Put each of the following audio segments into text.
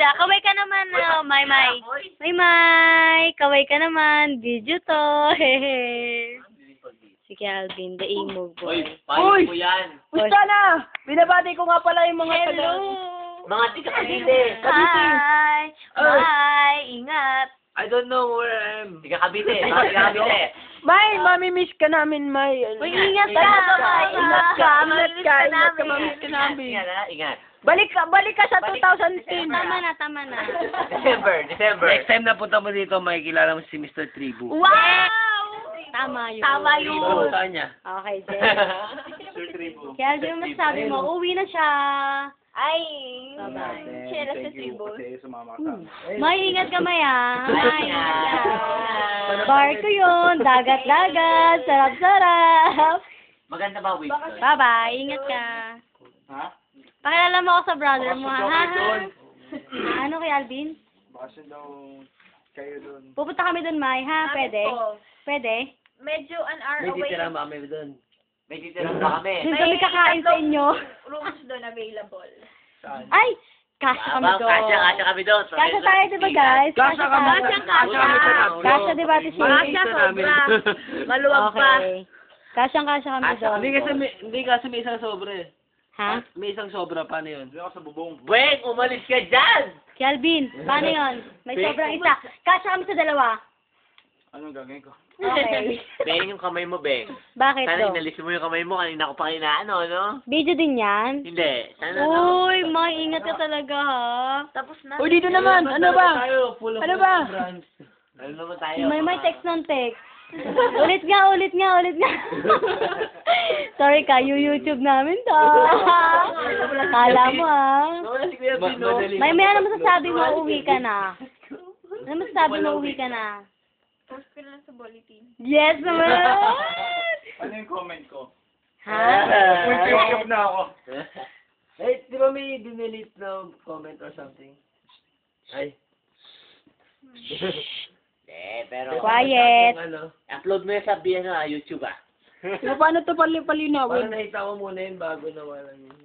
talaga. Kaway ka naman, May. May. Kaway ka naman. Video to. Hehe. Si Calvin, the emo boy. Uy! Yan. Pusta na! Binabati ko nga pala yung mga Hello! Mga tika Cavite. Hi! Bye! Ingat! I don't know where I am. Tika Cavite. Tika Cavite. May, mamimiss ka namin, May. Uy, ingat ka! Ingat ka, Mamimiss mamimiss ka namin. Ingat ha, ingat. Balik ka sa 2010. Tama na. December. Next time na punta mo dito, makikilala mo si Mr. Tribu. Wow! Tama yun. Ano saan niya? Okay, Jen. Kaya di mo masasabi mo, uwi na siya. Ay! Bye-bye. Share sa tribo. Kasi sumama ka. May ingat ka, May, ah. Barko yun. Dagat-dagat. Sarap-sarap. Maganda ba, wait? Bye-bye. Ingat ka. Ha? Pakilala mo ako sa brother mo, ha? Bakasyon daw kayo doon. Ano kay Alvin? Bakasyon daw kayo doon. Pupunta kami doon, May, ha? Pwede? Pwede? Medyo an hour May away. titira mami doon. May titirang ba kami? Doon kami kakain sa inyo. Rooms doon available. Saan? Ay! Kasya kami doon. Kasya kami doon. Kasya tayo, di ba, guys? Kasya kami. Kasya, di ba, Tishi? Kasya sobra. Maluwag pa. Okay. Kasyang-kasya kami doon. Hindi kasi may isang sobra eh. Ha? May isang sobra, paano yun? Doon ako sa bubong. Beng, umalis ka dyan! Kelvin, paano yun? May sobrang isa. Kasya kami sa dalawa. Anong gagawin ko? Okay. Beng, yung kamay mo, Beng. Bakit Sana do? inalis mo yung kamay mo. Kanina ko pa kinaano, no? Video din yan? Hindi. Sana, no? Uy, maingat ka talaga, ha? Tapos na. Uy, dito naman. Ano ba? Ano ba? Ano naman tayo? May text ng text. ulit nga. Sorry ka, YouTube namin to. Kala mo, ha? Wala si Kuya Bino. May ano masasabi mo, uwi ka na? Ano masasabi mo, uwi ka na? Post ko na lang sa bulletin. Yes naman! Ano yung comment ko? Ha? Full picture na ako. Eh, di ba may dinelete na comment or something? Ay. Pero... Quiet. Ano? Upload mo yung sa YouTube, ah. Paano to Parang palinawin? nakita ko muna yun bago nawala yung...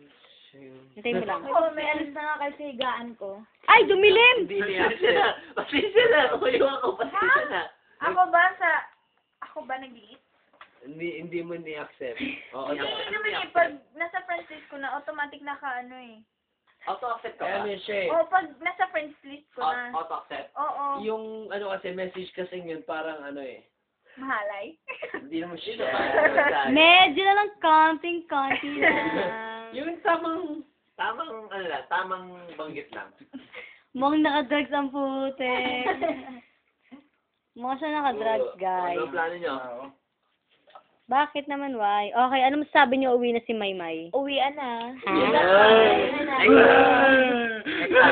Hintayin mo lang. May alis na nga kasi higaan ko. Ay, dumilim! Hindi Pasensya na. Pasensya na. Uyo ako. Pasensya na. Ako ba nag-iit? Hindi mo ni-accept. Oo, Hindi naman eh, pag nasa friends list ko na, automatic naka-ano eh. Auto-accept ka Kaya ba? may siya eh. O, pag nasa friends list ko na. Auto-accept. Oo, Yung ano kasi message kasi yun parang ano eh. mahalay. Hindi naman Sino siya. ba? Medyo na lang konti lang. Yung tamang... Tamang banggit lang. Mukhang nakadrugs ang putik. Mukha siya nakadrugs, guys. Ano plano nyo? Bakit naman, why? Okay, ano masasabi niyo uwi na si Maymay? Uwian na. Ha?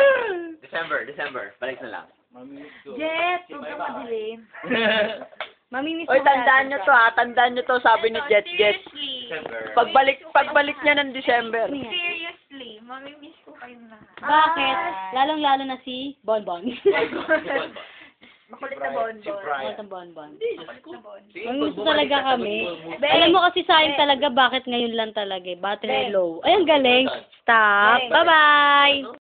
December. Balik na lang. Mamimiss ko. Jet, huwag kang madilim. Mamimiss Uy, mo na tandaan nyo to ha. Tandaan nyo to, sabi ni Jet. Seriously. Pagbalik niya ng December. Seriously. Mamimiss ko kayong lahat. Bakit? Lalong-lalo na si Bonbon. Makulit na bonbon. Si Brian. Ang Bonbon. Makulit na bonbon. Mamimiss mo talaga kami. Alam mo kasi sayang talaga bakit ngayon lang talaga eh. Battery low. Ay, ang galing. Stop. Bye-bye.